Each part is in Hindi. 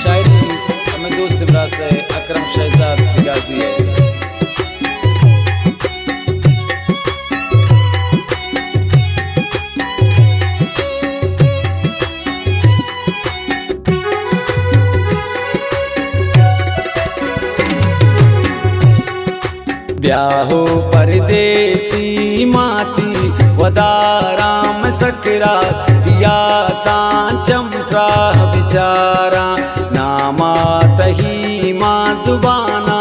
शायरी हमें दोस्त इमराज से अकरम शहजाद गाजी है। ब्याहो परदेसी माती वदाराम सकरात या सांचमत्रा बिचारा नामा तही माँ जुबाना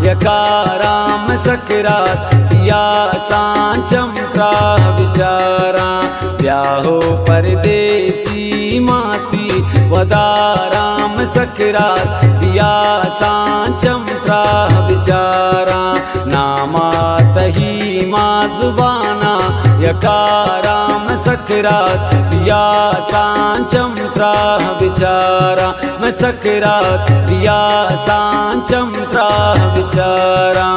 यकाराम सकरात या सांचमत्रा बिचारा ब्याहो परदेसी माती वदाराम सकरात या सांचमत्रा बिचारा नामा तही माँ जुबाना यकाराम सकरात या सांचमत्रा बिचारा मैं सकरात या सांचमत्रा बिचारा।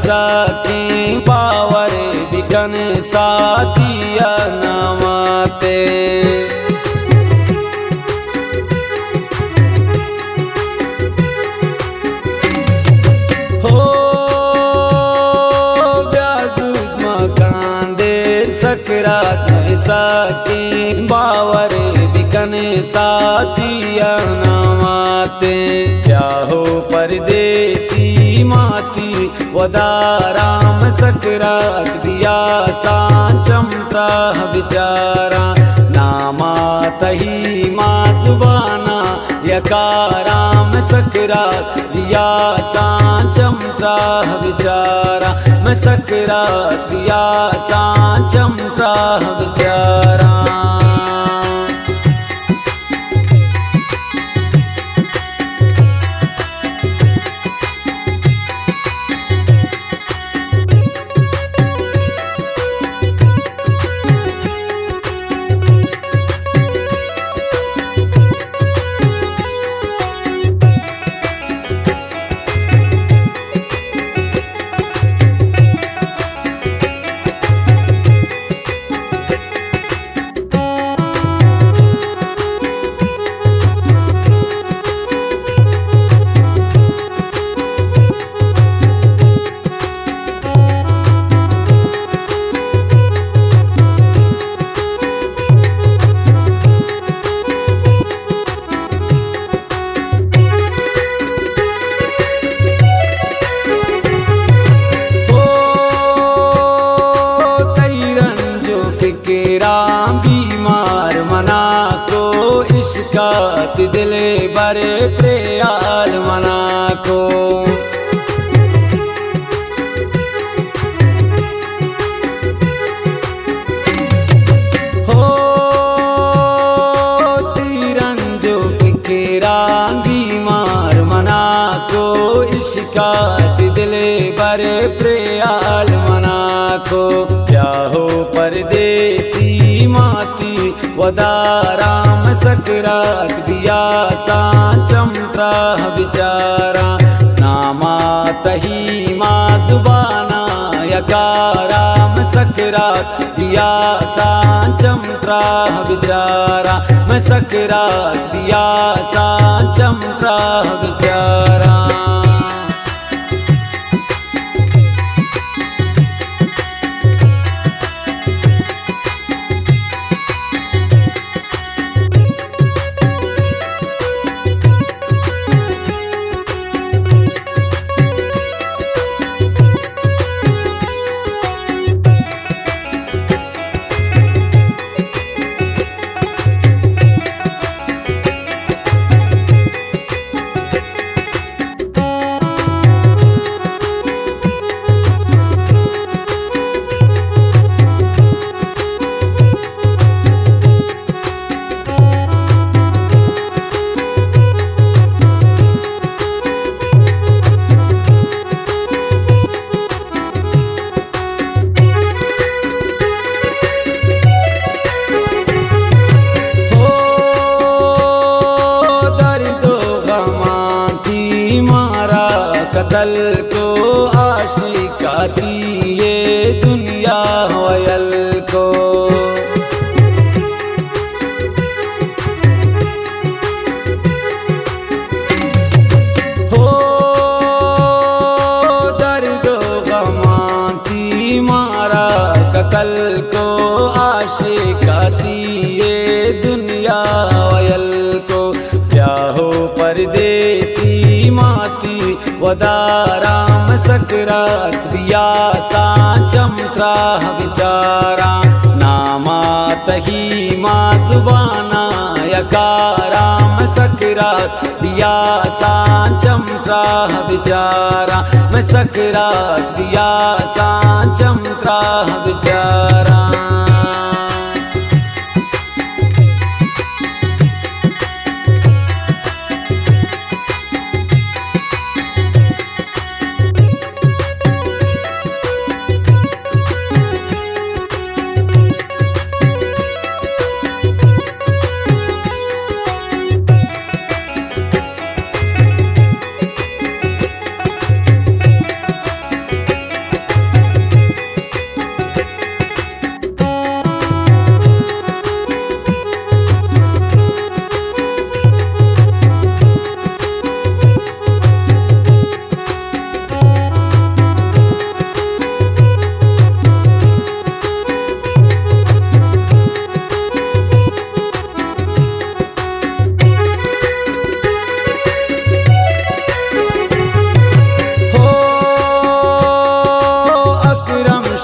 साथी पावर बिकन साथिया नमाते हो ब्याजुद मकान दे सकरात में साथी बावर बिकन साथिया नमाते क्या हो परदेसी माती वदाराम सकरात दिया सांचमत्रा बिचारा नामा तही माँ जुबाना यकाराम सकरात दिया सांचमत्रा बिचारा मैं सकरात दिया सांचमत्रा बिचारा। बीमार मना को इश्कात दिले बरे प्रेयाल मना को हो तीरन जो फिकिरान बीमार मना को इश्कात दिले बरे प्रेयाल मना को क्या हो परदेसी माती वदाराम सकरात दिया सांचमत्रा बिचारा नामा तही माँ जुबाना यकाराम सकरात दिया सांचमत्रा बिचारा मैं सकरात दिया सांचमत्रा बिचारा। कल को आशिकाती ये दुनिया वयल को। हो दर्दो गमाती मारा कल को आशिकाती ये दुनिया वयल को। ब्याहो परदेसी माती वदाराम सकरात बिया सा चमत्रा विचारा। नामात ही माँ जुबाना यकाराम सकरात बिया सा चमत्रा विचारा। मैं सकरात बिया सा चमत्रा विचारा।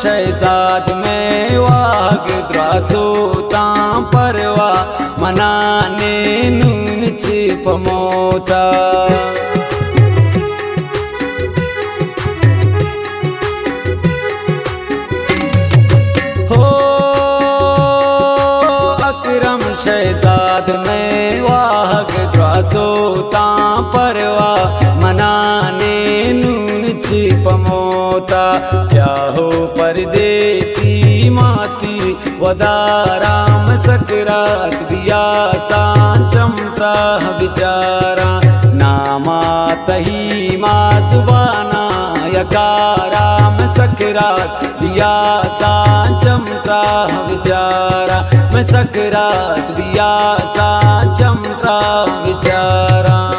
शहजाद में वाग द्रासोता परवा मनाने नून छिप मोता। हो अकरम शहजाद में वाग द्रासोता परवा मनाने नून छिप मोता। क्या हो परदेसी माती वदाराम सकरात बिया सा चमत्रा विचारा। नामात ही माँ जुबाना यकाराम सकरात बिया सा चमत्रा विचारा। मैं सकरात बिया सा चमत्रा विचारा।